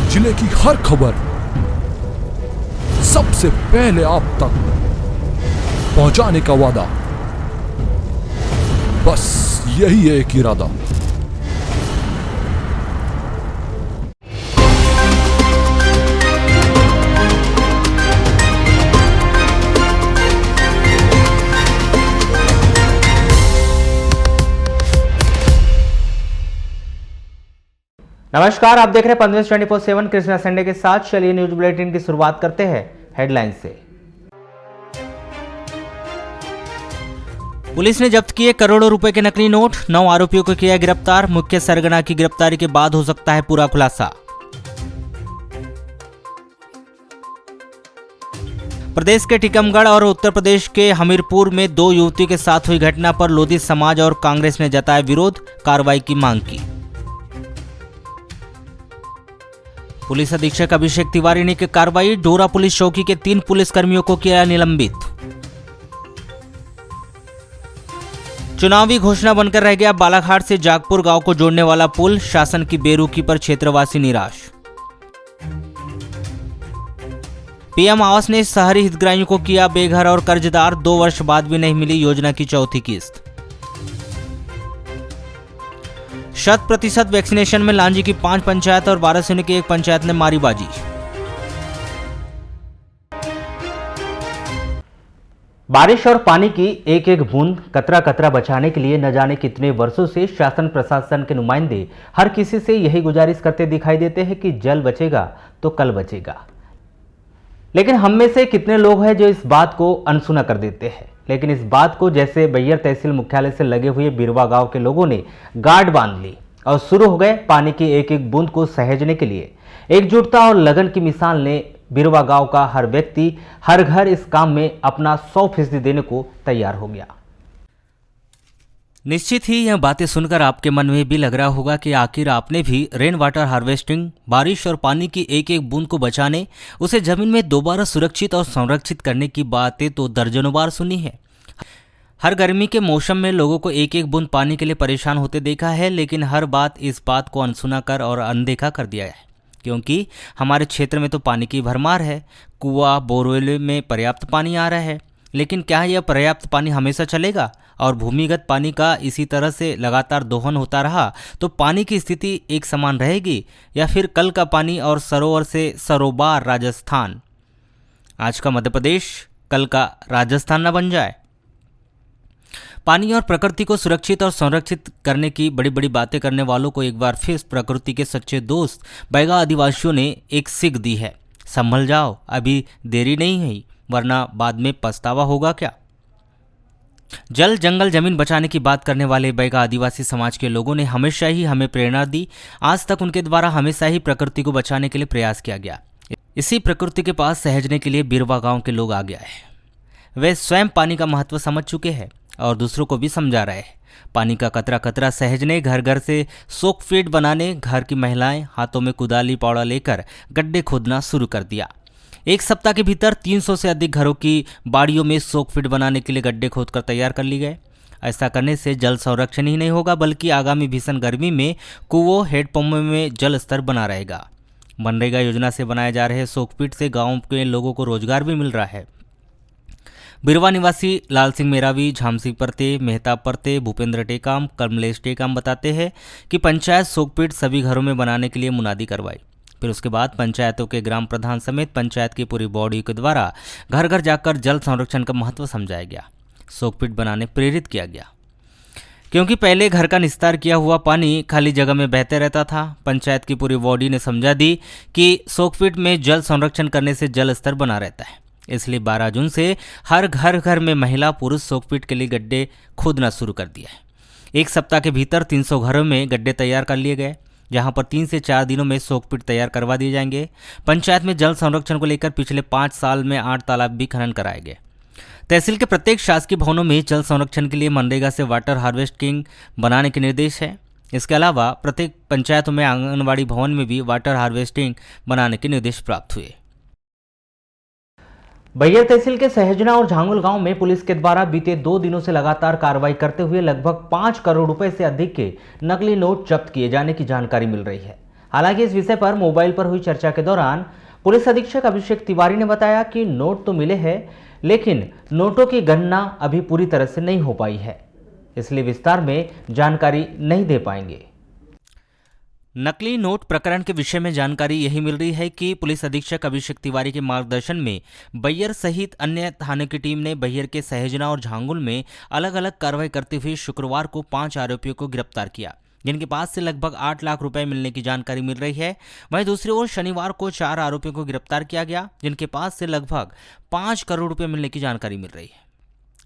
जिले की हर खबर सबसे पहले आप तक पहुंचाने का वादा, बस यही है एक इरादा। नमस्कार, आप देख रहे हैं 24/7 कृष्णा संडे के साथ। चलिए न्यूज बुलेटिन की शुरुआत करते हैं हेडलाइन से। पुलिस ने जब्त किए करोड़ों रुपए के नकली नोट, 9 आरोपियों को किया गिरफ्तार। मुख्य सरगना की गिरफ्तारी के बाद हो सकता है पूरा खुलासा। प्रदेश के टीकमगढ़ और उत्तर प्रदेश के हमीरपुर में 2 युवतियों के साथ हुई घटना पर लोधी समाज और कांग्रेस ने जताया विरोध, कार्रवाई की मांग की। पुलिस अधीक्षक अभिषेक तिवारी ने की कार्रवाई, डोरा पुलिस चौकी के 3 पुलिसकर्मियों को किया निलंबित। चुनावी घोषणा बनकर रह गया बालाघाट से जागपुर गांव को जोड़ने वाला पुल, शासन की बेरुखी पर क्षेत्रवासी निराश। पीएम आवास ने शहरी हितग्राहियों को किया बेघर और कर्जदार, 2 वर्ष बाद भी नहीं मिली योजना की चौथी किस्त। 100% वैक्सीनेशन में लांजी की 5 पंचायत और वारासिनी की 1 पंचायत ने मारी बाजी। बारिश और पानी की एक एक बूंद कतरा कतरा बचाने के लिए न जाने कितने वर्षों से शासन प्रशासन के नुमाइंदे हर किसी से यही गुजारिश करते दिखाई देते हैं कि जल बचेगा तो कल बचेगा। लेकिन हम में से कितने लोग हैं जो इस बात को अनसुना कर देते हैं। लेकिन इस बात को जैसे बैयर तहसील मुख्यालय से लगे हुए बिरवा गांव के लोगों ने गार्ड बांध ली और शुरू हो गए पानी की एक एक बूंद को सहेजने के लिए। एकजुटता और लगन की मिसाल ने बिरवा गांव का हर व्यक्ति हर घर इस काम में अपना 100% देने को तैयार हो गया। निश्चित ही यह बातें सुनकर आपके मन में भी लग रहा होगा कि आखिर आपने भी रेन वाटर हार्वेस्टिंग, बारिश और पानी की एक एक बूंद को बचाने, उसे जमीन में दोबारा सुरक्षित और संरक्षित करने की बातें तो दर्जनों बार सुनी है। हर गर्मी के मौसम में लोगों को एक एक बूंद पानी के लिए परेशान होते देखा है, लेकिन हर बात इस बात को अनसुना कर और अनदेखा कर दिया है, क्योंकि हमारे क्षेत्र में तो पानी की भरमार है। कुआं बोरवेल में पर्याप्त पानी आ रहा है, लेकिन क्या यह पर्याप्त पानी हमेशा चलेगा? और भूमिगत पानी का इसी तरह से लगातार दोहन होता रहा तो पानी की स्थिति एक समान रहेगी, या फिर कल का पानी और सरोवर से सरोबार राजस्थान, आज का मध्य प्रदेश कल का राजस्थान न बन जाए। पानी और प्रकृति को सुरक्षित और संरक्षित करने की बड़ी बड़ी बातें करने वालों को एक बार फिर प्रकृति के सच्चे दोस्त बैगा आदिवासियों ने एक सीख दी है। संभल जाओ, अभी देरी नहीं है, वरना बाद में पछतावा होगा क्या। जल जंगल जमीन बचाने की बात करने वाले बैगा आदिवासी समाज के लोगों ने हमेशा ही हमें प्रेरणा दी। आज तक उनके द्वारा हमेशा ही प्रकृति को बचाने के लिए प्रयास किया गया। इसी प्रकृति के पास सहेजने के लिए बिरवा गांव के लोग आ गए हैं। वे स्वयं पानी का महत्व समझ चुके हैं और दूसरों को भी समझा रहे हैं। पानी का कतरा कतरा सहेजने, घर घर से सोक फीड बनाने, घर की महिलाएं हाथों में कुदाली पौड़ा लेकर गड्ढे खोदना शुरू कर दिया। एक सप्ताह के भीतर 300 से अधिक घरों की बाड़ियों में सोक फीड बनाने के लिए गड्ढे खोदकर तैयार कर लिए गए। ऐसा करने से जल संरक्षण ही नहीं होगा, बल्कि आगामी भीषण गर्मी में कुओं, हेडपंपों में जल स्तर बना रहेगा। मनरेगा योजना से बनाए जा रहे सोक फीड से गाँव के लोगों को रोजगार भी मिल रहा है। बिरवा निवासी लाल सिंह मेरावी, झांसी परते, मेहता परते, भूपेंद्र टेकाम, कमलेश टेकाम बताते हैं कि पंचायत सोकपीट सभी घरों में बनाने के लिए मुनादी करवाई। फिर उसके बाद पंचायतों के ग्राम प्रधान समेत पंचायत की पूरी बॉडी के द्वारा घर घर जाकर जल संरक्षण का महत्व समझाया गया, सोकपीट बनाने प्रेरित किया गया। क्योंकि पहले घर का निस्तार किया हुआ पानी खाली जगह में बहते रहता था। पंचायत की पूरी बॉडी ने समझा दी कि सोकपीट में जल संरक्षण करने से जल स्तर बना रहता है। इसलिए 12 जून से हर घर में महिला पुरुष सोकपीट के लिए गड्ढे खोदना शुरू कर दिया है। एक सप्ताह के भीतर 300 घरों में गड्ढे तैयार कर लिए गए, जहां पर 3 से 4 दिनों में सोकपीट तैयार करवा दिए जाएंगे। पंचायत में जल संरक्षण को लेकर पिछले 5 साल में 8 तालाब भी खनन कराए गए। तहसील के प्रत्येक शासकीय भवनों में जल संरक्षण के लिए मनरेगा से वाटर हार्वेस्टिंग बनाने के निर्देश है। इसके अलावा प्रत्येक पंचायतों में आंगनबाड़ी भवन में भी वाटर हार्वेस्टिंग बनाने के निर्देश प्राप्त हुए। बैयर तहसील के सहजना और झांगुल गांव में पुलिस के द्वारा बीते 2 दिनों से लगातार कार्रवाई करते हुए लगभग 5 करोड़ रुपए से अधिक के नकली नोट जब्त किए जाने की जानकारी मिल रही है। हालांकि इस विषय पर मोबाइल पर हुई चर्चा के दौरान पुलिस अधीक्षक अभिषेक तिवारी ने बताया कि नोट तो मिले हैं, लेकिन नोटों की गणना अभी पूरी तरह से नहीं हो पाई है, इसलिए विस्तार में जानकारी नहीं दे पाएंगे। नकली नोट प्रकरण के विषय में जानकारी यही मिल रही है कि पुलिस अधीक्षक अभिषेक तिवारी के मार्गदर्शन में बैयर सहित अन्य थाने की टीम ने बैयर के सहेजना और झांगुल में अलग अलग कार्रवाई करते हुए शुक्रवार को 5 आरोपियों को गिरफ्तार किया, जिनके पास से लगभग 8 लाख रुपए मिलने की जानकारी मिल रही है। वहीं दूसरी ओर शनिवार को 4 आरोपियों को गिरफ्तार किया गया, जिनके पास से लगभग 5 करोड़ रुपए मिलने की जानकारी मिल रही है।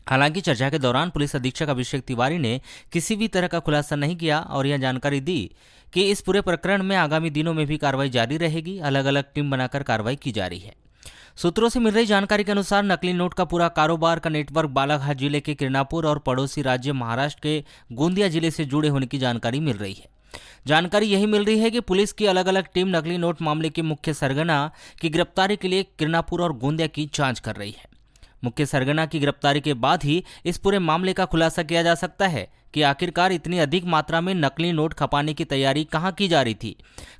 हालांकि चर्चा के दौरान पुलिस अधीक्षक अभिषेक तिवारी ने किसी भी तरह का खुलासा नहीं किया और यह जानकारी दी कि इस पूरे प्रकरण में आगामी दिनों में भी कार्रवाई जारी रहेगी। अलग अलग टीम बनाकर कार्रवाई की जा रही है। सूत्रों से मिल रही जानकारी के अनुसार नकली नोट का पूरा कारोबार का नेटवर्क बालाघाट जिले के किरणापुर और पड़ोसी राज्य महाराष्ट्र के गोंदिया जिले से जुड़े होने की जानकारी मिल रही है। जानकारी यही मिल रही है कि पुलिस की अलग अलग टीम नकली नोट मामले के मुख्य सरगना की गिरफ्तारी के लिए किरणापुर और गोंदिया की जांच कर रही है। मुख्य सरगना की गिरफ्तारी के बाद ही इस पूरे मामले का खुलासा किया जा सकता है कि आखिरकार इतनी अधिक मात्रा में नकली नोट खपाने की तैयारी कहां की जा रही थी,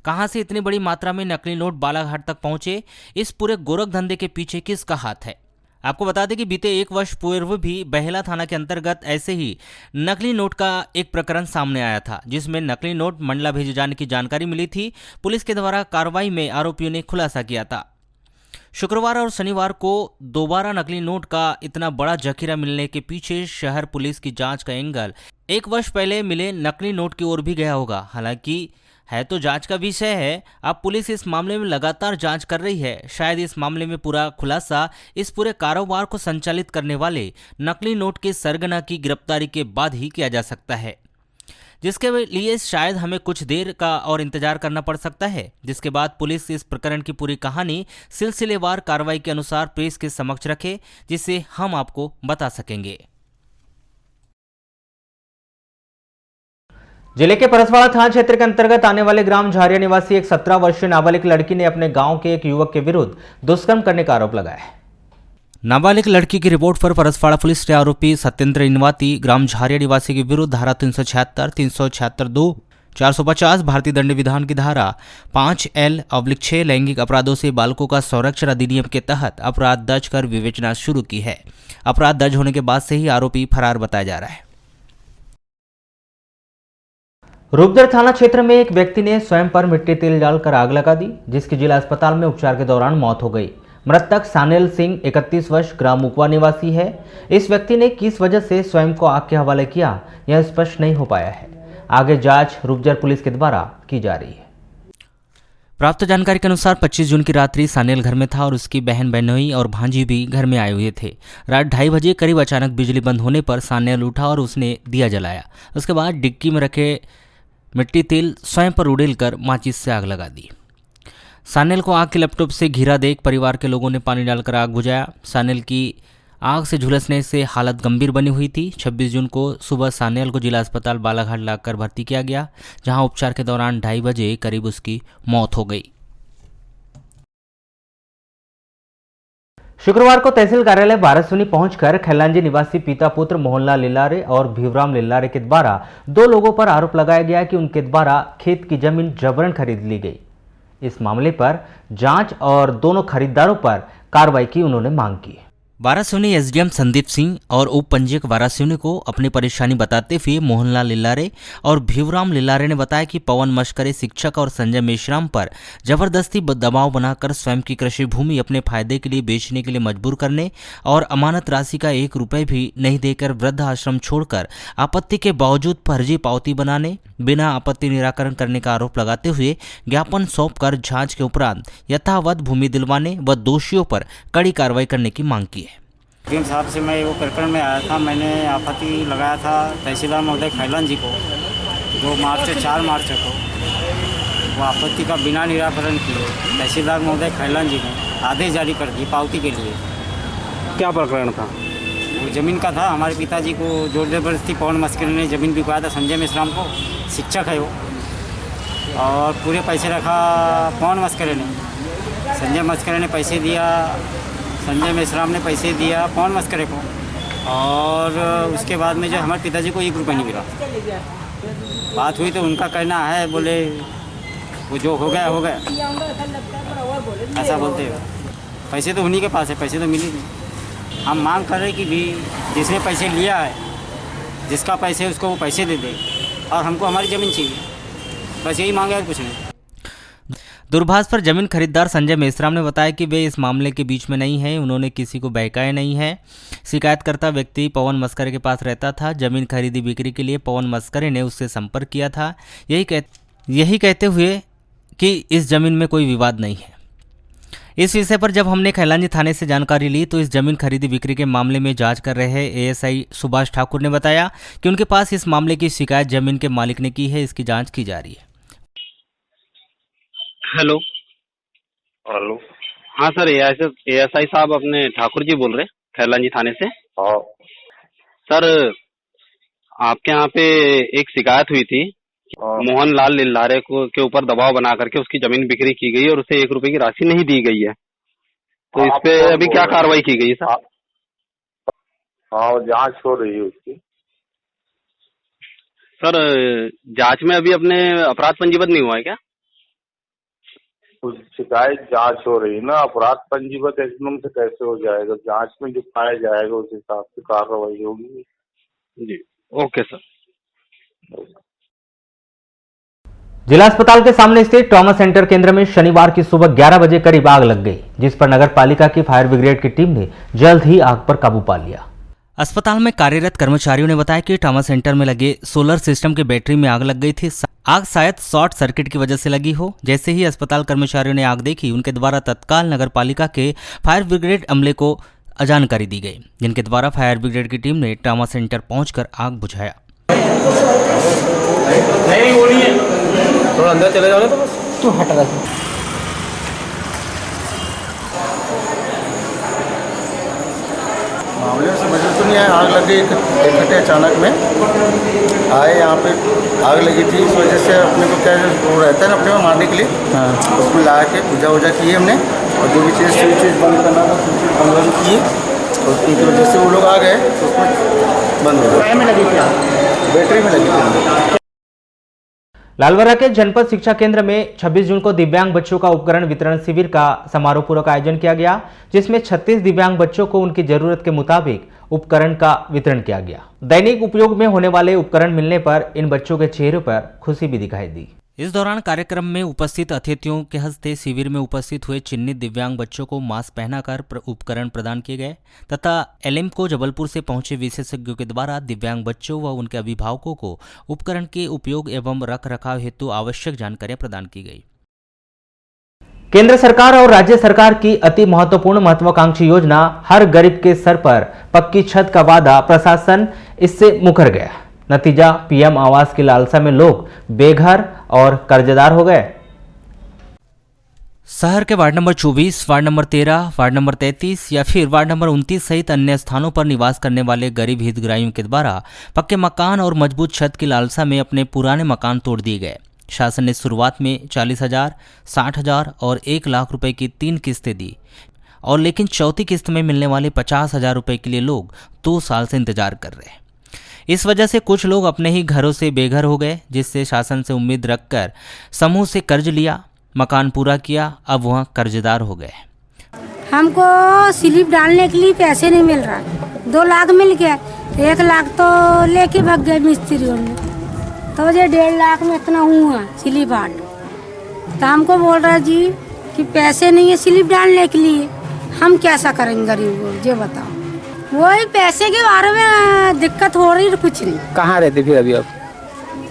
कहां से इतनी बड़ी मात्रा में नकली नोट बालाघाट तक पहुंचे, इस पूरे गोरख धंधे के पीछे किसका हाथ है। आपको बता दें कि बीते 1 वर्ष पूर्व भी बहेला थाना के अंतर्गत ऐसे ही नकली नोट का एक प्रकरण सामने आया था, जिसमें नकली नोट मंडला भेजे जाने की जानकारी मिली थी। पुलिस के द्वारा कार्रवाई में आरोपियों ने खुलासा किया था। शुक्रवार और शनिवार को दोबारा नकली नोट का इतना बड़ा जखीरा मिलने के पीछे शहर पुलिस की जांच का एंगल 1 वर्ष पहले मिले नकली नोट की ओर भी गया होगा। हालांकि है तो जांच का विषय है, अब पुलिस इस मामले में लगातार जांच कर रही है। शायद इस मामले में पूरा खुलासा इस पूरे कारोबार को संचालित करने वाले नकली नोट के सरगना की गिरफ्तारी के बाद ही किया जा सकता है, जिसके लिए शायद हमें कुछ देर का और इंतजार करना पड़ सकता है, जिसके बाद पुलिस इस प्रकरण की पूरी कहानी सिलसिलेवार कार्रवाई के अनुसार प्रेस के समक्ष रखे, जिसे हम आपको बता सकेंगे। जिले के परसवाड़ा थाना क्षेत्र के अंतर्गत आने वाले ग्राम झारिया निवासी एक 17 वर्षीय नाबालिग लड़की ने अपने गांव के एक युवक के विरुद्ध दुष्कर्म करने का आरोप लगाया है। नाबालिग लड़की की रिपोर्ट पर परसवाड़ा पुलिस ने आरोपी सत्येंद्र इनवाती ग्राम झारिया निवासी के विरुद्ध धारा 376, 376(2), 450 भारतीय दंड विधान की धारा 5L/6 लैंगिक अपराधों से बालकों का संरक्षण अधिनियम के तहत अपराध दर्ज कर विवेचना शुरू की है। अपराध दर्ज होने के बाद से ही आरोपी फरार बताया जा रहा है। रूपदर थाना क्षेत्र में एक व्यक्ति ने स्वयं पर मिट्टी तेल डालकर आग लगा दी, जिसकी जिला अस्पताल में उपचार के दौरान मौत हो गई। मृतक सानेल सिंह 31 वर्ष ग्राम मुकवा निवासी है। इस व्यक्ति ने किस वजह से स्वयं को आग के हवाले किया, यह स्पष्ट नहीं हो पाया है। आगे जांच रूपदर पुलिस के द्वारा की जा रही है। प्राप्त जानकारी के अनुसार 25 जून की रात्रि सानेल घर में था और उसकी बहन बहनोई और भांजी भी घर में आए हुए थे। रात 2:30 बजे करीब अचानक बिजली बंद होने पर सानेल उठा और उसने दिया जलाया। उसके बाद डिक्की में रखे मिट्टी तेल स्वयं पर उड़ेलकर माचिस से आग लगा दी। सानेल को आग के लैपटॉप से घिरा देख परिवार के लोगों ने पानी डालकर आग बुझाया। सानेल की आग से झुलसने से हालत गंभीर बनी हुई थी। 26 जून को सुबह सानेल को जिला अस्पताल बालाघाट लाकर भर्ती किया गया, जहां उपचार के दौरान 2:30 बजे करीब उसकी मौत हो गई। शुक्रवार को तहसील कार्यालय बारहसुनी पहुंचकर खैलांजी निवासी पिता पुत्र मोहनलाल लिल्लारे और भीवराम लिल्लारे के द्वारा 2 लोगों पर आरोप लगाया गया कि उनके द्वारा खेत की जमीन जबरन खरीद ली गई। इस मामले पर जांच और दोनों खरीदारों पर कार्रवाई की उन्होंने मांग की। वारासिवनी एसडीएम संदीप सिंह और उप पंजीयक वारासिवनी को अपनी परेशानी बताते हुए मोहनलाल लिल्लारे और भीवराम लिल्लारे ने बताया कि पवन मश्करे शिक्षक और संजय मेश्राम पर जबरदस्ती दबाव बनाकर स्वयं की कृषि भूमि अपने फायदे के लिए बेचने के लिए मजबूर करने और अमानत राशि का 1 रुपये भी नहीं देकर वृद्ध आश्रम छोड़कर आपत्ति के बावजूद फर्जी पावती बनाने, बिना आपत्ति निराकरण करने का आरोप लगाते हुए ज्ञापन सौंपकर जांच के उपरांत यथावत भूमि दिलवाने व दोषियों पर कड़ी कार्रवाई करने की मांग की है। डीएम साहब से मैं वो प्रकरण में आया था। मैंने आपत्ति लगाया था तहसीलदार महोदय खैलान जी को 4 मार्च को। वो आपत्ति का बिना निराकरण किए तहसीलदार महोदय खैलान जी ने आदेश जारी कर दिए पावती के लिए। क्या प्रकरण था? वो ज़मीन का था। हमारे पिताजी को जोर जबरदस्ती पवन मस्करे ने ज़मीन बिकवाया था संजय मेश्राम को। शिक्षक है वो, और पूरे पैसे रखा पवन मस्करे ने। संजय मस्करे ने पैसे दिया, संजय मेश्राम ने पैसे दिया पवन मस्करे को, और उसके बाद में जो हमारे पिताजी को 1 रुपये नहीं मिला। बात हुई तो उनका कहना है, बोले वो जो हो गया ऐसा बोलते हो। पैसे तो उन्हीं के पास है, पैसे तो मिले नहीं। हम मांग कर रहे कि भी जिसने पैसे लिया है, जिसका पैसे उसको वो पैसे दे दे और हमको हमारी ज़मीन चाहिए, बस यही मांग है, कुछ नहीं। दूरभाष पर जमीन खरीदार संजय मेश्राम ने बताया कि वे इस मामले के बीच में नहीं हैं, उन्होंने किसी को बहकाया नहीं है। शिकायतकर्ता व्यक्ति पवन मस्करे के पास रहता था। जमीन खरीदी बिक्री के लिए पवन मस्करे ने उससे संपर्क किया था। यही कहते हुए कि इस जमीन में कोई विवाद नहीं है। इस विषय पर जब हमने खैलानी थाने से जानकारी ली तो इस जमीन खरीदी बिक्री के मामले में जांच कर रहे एएसआई सुभाष ठाकुर ने बताया कि उनके पास इस मामले की शिकायत जमीन के मालिक ने की है, इसकी जांच की जा रही है। हेलो। हेलो। हाँ सर, एएसआई साहब अपने ठाकुर जी बोल रहे खैरलांजी थाने से। हाँ सर, आपके यहाँ पे एक शिकायत हुई थी। हाँ। मोहन लाल लिल्लारे को के ऊपर दबाव बना करके उसकी जमीन बिक्री की गई और उसे 1 रुपए की राशि नहीं दी गई है, तो इस पे अभी क्या कार्रवाई की गई है सर? हाँ, जांच हो रही है उसकी। सर, जांच में अभी अपने अपराध पंजीबद्ध नहीं हुआ है क्या? उस शिकायत जांच हो रही है ना, अपराध पंजीबद्ध एकदम से कैसे हो जाएगा? जांच में जो पाया जाएगा उस हिसाब से कार्रवाई होगी। जी, ओके सर। जिला अस्पताल के सामने स्थित ट्रॉमा सेंटर केंद्र में शनिवार की सुबह 11 बजे करीब आग लग गई, जिस पर नगर पालिका की फायर ब्रिगेड की टीम ने जल्द ही आग पर काबू पा लिया। अस्पताल में कार्यरत कर्मचारियों ने बताया कि ट्रॉमा सेंटर में लगे सोलर सिस्टम के बैटरी में आग लग गई थी। आग शायद शॉर्ट सर्किट की वजह से लगी हो। जैसे ही अस्पताल कर्मचारियों ने आग देखी, उनके द्वारा तत्काल नगर पालिका के फायर ब्रिगेड अमले को जानकारी दी गई, जिनके द्वारा फायर ब्रिगेड की टीम ने ट्रॉमा सेंटर पहुंचकर आग बुझाया। थोड़ा अंदर चले जाओ ना, तो हटा रहा मामले में समझ तो नहीं आया। आग लग गई एक घंटे अचानक में आए यहाँ पे, आग लगी थी। इस वजह से अपने को क्या वो रहता है ना अपने को मारने के लिए, हाँ, उसमें ला के पूजा वूजा की हमने और जो भी चीज़ स्विच बंद करना था स्विच बंद किए, और उसकी वजह से वो लोग आ गए तो उसमें बंद हो गया। में लगी थी, बैटरी में लगी थी। लालवारा के जनपद शिक्षा केंद्र में 26 जून को दिव्यांग बच्चों का उपकरण वितरण शिविर का समारोहपूर्वक आयोजन किया गया, जिसमें 36 दिव्यांग बच्चों को उनकी जरूरत के मुताबिक उपकरण का वितरण किया गया। दैनिक उपयोग में होने वाले उपकरण मिलने पर इन बच्चों के चेहरों पर खुशी भी दिखाई दी। इस दौरान कार्यक्रम में उपस्थित अतिथियों के हस्ते शिविर में उपस्थित हुए चिन्हित दिव्यांग बच्चों को मास्क पहनाकर उपकरण प्रदान किए गए तथा एलएम को जबलपुर से पहुंचे विशेषज्ञों के द्वारा दिव्यांग बच्चों व उनके अभिभावकों को उपकरण के उपयोग एवं रखरखाव हेतु आवश्यक जानकारियां प्रदान की गई। केंद्र सरकार और राज्य सरकार की अति महत्वपूर्ण महत्वाकांक्षी योजना हर गरीब के सर पर पक्की छत का वादा, प्रशासन इससे मुकर गया। नतीजा, पीएम आवास की लालसा में लोग बेघर और कर्जदार हो गए। शहर के ward number 24, ward number 13, ward number 33 या फिर वार्ड नंबर 29 सहित अन्य स्थानों पर निवास करने वाले गरीब हितग्राहियों के द्वारा पक्के मकान और मजबूत छत की लालसा में अपने पुराने मकान तोड़ दिए गए। शासन ने शुरुआत में 40,000, 60,000 और 1 लाख रुपए की 3 किस्तें दी और लेकिन चौथी किस्त में मिलने वाले 50,000 रुपए के लिए लोग 2 साल से इंतजार कर रहे हैं। इस वजह से कुछ लोग अपने ही घरों से बेघर हो गए, जिससे शासन से उम्मीद रखकर समूह से कर्ज लिया, मकान पूरा किया, अब वह कर्जदार हो गए। हमको स्लिप डालने के लिए पैसे नहीं मिल रहा, 2 लाख मिल गया, 1 लाख तो लेके भाग गए मिस्त्रियों ने, तो ये 1.5 लाख में इतना हुआ स्लिप आर्ट। तो हमको बोल रहा जी कि पैसे नहीं है स्लिप डालने के लिए, हम कैसा करेंगे गरीब को, ये बताओ। वही पैसे के बारे में दिक्कत हो रही है, कुछ नहीं। कहाँ रहते फिर अभी आप?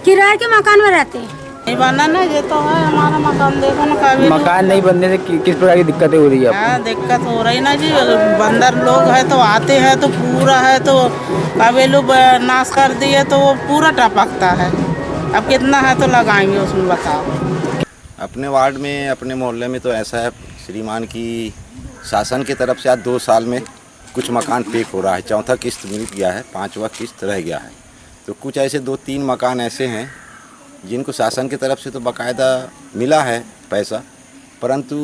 किराए के मकान में रहते हैं। नहीं बना ना, ये तो है हमारा मकान, देखो ना कभी मकान नहीं बनने से किस प्रकार की दिक्कतें हो रही है आपको? दिक्कत हो रही ना जी, बंदर लोग है तो आते हैं तो पूरा है तो कभी लोग नाश कर दिए तो वो पूरा टपकता है। अब कितना है तो लगाएंगे उसमें, बताओ। अपने वार्ड में, अपने मोहल्ले में तो ऐसा है श्रीमान की शासन की तरफ से आज 2 साल में कुछ मकान पेक हो रहा है, 4था किस्त मिल गया है, 5वां किस्त रह गया है। तो कुछ ऐसे 2-3 मकान ऐसे हैं जिनको शासन की तरफ से तो बाकायदा मिला है पैसा, परंतु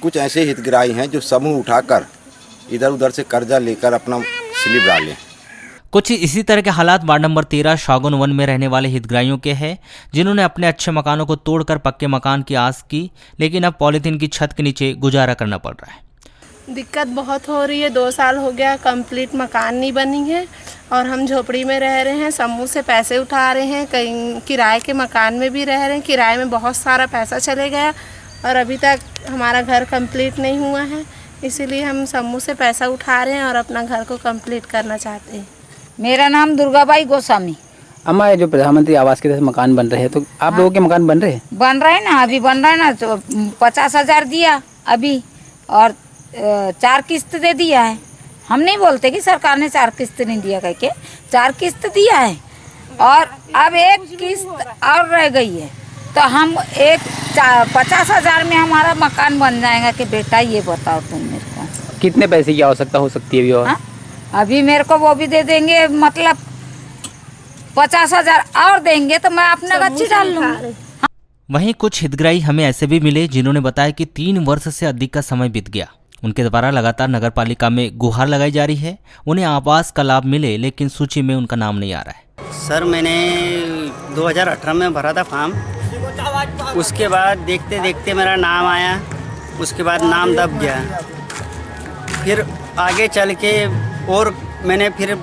कुछ ऐसे हितग्राही हैं जो समूह उठाकर इधर उधर से कर्जा लेकर अपना स्लिप डालें। कुछ इसी तरह के हालात वार्ड नंबर 13 शागुन वन में रहने वाले हितग्राहियों के हैं, जिन्होंने अपने अच्छे मकानों को तोड़कर पक्के मकान की आस की, लेकिन अब पॉलीथीन की छत के नीचे गुजारा करना पड़ रहा है। दिक्कत बहुत हो रही है। 2 साल हो गया, कंप्लीट मकान नहीं बनी है और हम झोपड़ी में रह रहे हैं। समूह से पैसे उठा रहे हैं, कहीं किराए के मकान में भी रह रहे हैं। किराए में बहुत सारा पैसा चले गया और अभी तक हमारा घर कंप्लीट नहीं हुआ है, इसीलिए हम समूह से पैसा उठा रहे हैं और अपना घर को कंप्लीट करना चाहते हैं। मेरा नाम दुर्गाबाई गोस्वामी। अम्मा, ये जो प्रधानमंत्री आवास के तहत मकान बन रहे हैं, तो आप लोगों के मकान बन रहे हैं? बन रहे हैं ना, अभी बन रहा है ना। तो 50,000 दिया अभी और 4 किस्त दे दिया है। हम नहीं बोलते कि सरकार ने 4 किस्त नहीं दिया, कह के 4 किस्त दिया है और अब 1 किस्त और रह गई है। तो हम 50,000 में हमारा मकान बन जाएगा कि बेटा ये बताओ तुम मेरे को कितने पैसे की आवश्यकता हो सकती है अभी? और अभी मेरे को वो भी दे देंगे, मतलब 50,000 और देंगे तो मैं अपना गच्ची डाल लूँगी। वहीं कुछ हितग्राही हमें ऐसे भी मिले जिन्होंने बताया कि 3 वर्ष से अधिक का समय बीत गया। उनके द्वारा लगातार नगर पालिका में गुहार लगाई जा रही है, उन्हें आवास का लाभ मिले, लेकिन सूची में उनका नाम नहीं आ रहा है। सर, मैंने 2018 में भरा था फॉर्म, उसके बाद देखते देखते मेरा नाम आया, उसके बाद नाम दब गया। फिर आगे चल के और मैंने फिर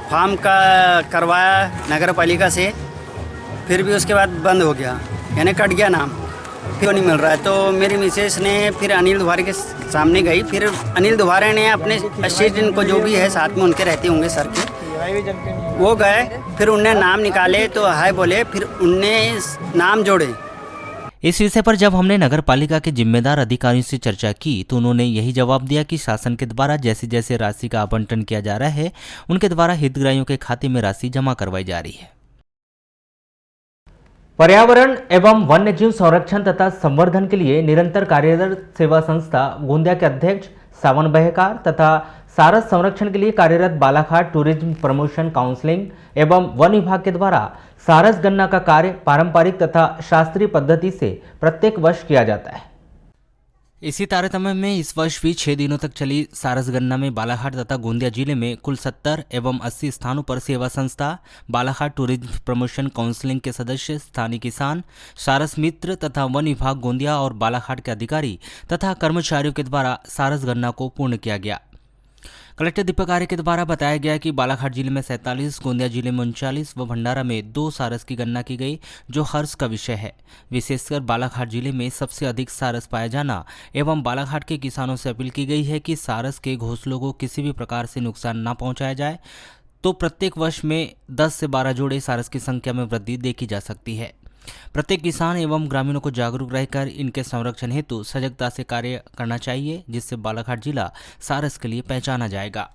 फॉर्म का करवाया नगर पालिका से, फिर भी उसके बाद बंद हो गया, यानी कट गया नाम, फिर नहीं मिल रहा है। तो मेरी मिसेस ने फिर अनिल दुहारे के सामने गई, फिर अनिल दुहारे ने अपने असिस्टेंट को जो भी है साथ में उनके रहते होंगे सर के, वो गए, फिर उनने नाम निकाले तो हाय बोले, फिर उनने नाम जोड़े। इस विषय पर जब हमने नगर पालिका के जिम्मेदार अधिकारियों से चर्चा की तो उन्होंने यही जवाब दिया कि शासन के द्वारा जैसे जैसे राशि का आवंटन किया जा रहा है, उनके द्वारा हितग्राहियों के खाते में राशि जमा करवाई जा रही है। पर्यावरण एवं वन्यजीव संरक्षण तथा संवर्धन के लिए निरंतर कार्यरत सेवा संस्था गोंदिया के अध्यक्ष सावन बहेकार तथा सारस संरक्षण के लिए कार्यरत बालाघाट टूरिज्म प्रमोशन काउंसिलिंग एवं वन विभाग के द्वारा सारस गणना का कार्य पारंपरिक तथा शास्त्रीय पद्धति से प्रत्येक वर्ष किया जाता है। इसी तारतम्य में इस वर्ष भी 6 दिनों तक चली सारस गणना में बालाघाट तथा गोंदिया जिले में कुल 70 एवं 80 स्थानों पर सेवा संस्था बालाघाट टूरिज्म प्रमोशन काउंसिलिंग के सदस्य, स्थानीय किसान, सारस मित्र तथा वन विभाग गोंदिया और बालाघाट के अधिकारी तथा कर्मचारियों के द्वारा सारस गणना को पूर्ण किया गया। कलेक्टर दीपक आर्य के द्वारा बताया गया कि बालाघाट जिले में 47, गोंदिया जिले में 39 व भंडारा में 2 सारस की गणना की गई, जो हर्ष का विषय है। विशेषकर बालाघाट जिले में सबसे अधिक सारस पाया जाना एवं बालाघाट के किसानों से अपील की गई है कि सारस के घोंसलों को किसी भी प्रकार से नुकसान न पहुंचाया जाए, तो प्रत्येक वर्ष में 10 से 12 जोड़े सारस की संख्या में वृद्धि देखी जा सकती है। प्रत्येक किसान एवं ग्रामीणों को जागरूक रहकर इनके संरक्षण हेतु सजगता से कार्य करना चाहिए, जिससे बालाघाट जिला सारस के लिए पहचाना जाएगा।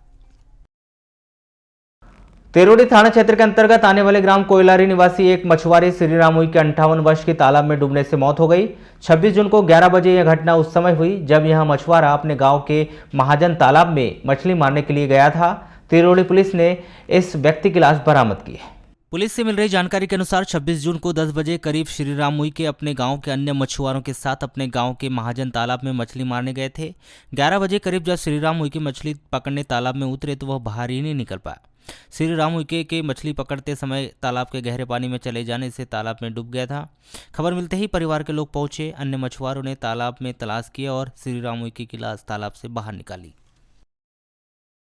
तेरोडी थाना क्षेत्र के अंतर्गत आने वाले ग्राम कोयलारी निवासी एक मछुआरे श्रीराम उई के 58 वर्ष की तालाब में डूबने से मौत हो गई। 26 जून को 11 बजे यह घटना उस समय हुई जब यह मछुआरा अपने गांव के महाजन तालाब में मछली मारने के लिए गया था। तेरोडी पुलिस ने इस व्यक्ति की लाश बरामद की है। पुलिस से मिल रही जानकारी के अनुसार 26 जून को 10 बजे करीब श्रीराम मुई के अपने गांव के अन्य मछुआरों के साथ अपने गांव के महाजन तालाब में मछली मारने गए थे। 11 बजे करीब जब श्रीराम मुई की मछली पकड़ने तालाब में उतरे तो वह बाहर ही नहीं निकल पाया। श्रीराम मुई के मछली पकड़ते समय तालाब के गहरे पानी में चले जाने से तालाब में डूब गया था। खबर मिलते ही परिवार के लोग पहुंचे। अन्य मछुआरों ने तालाब में तलाश किया और श्रीराम मुई की लाश तालाब से बाहर निकाली।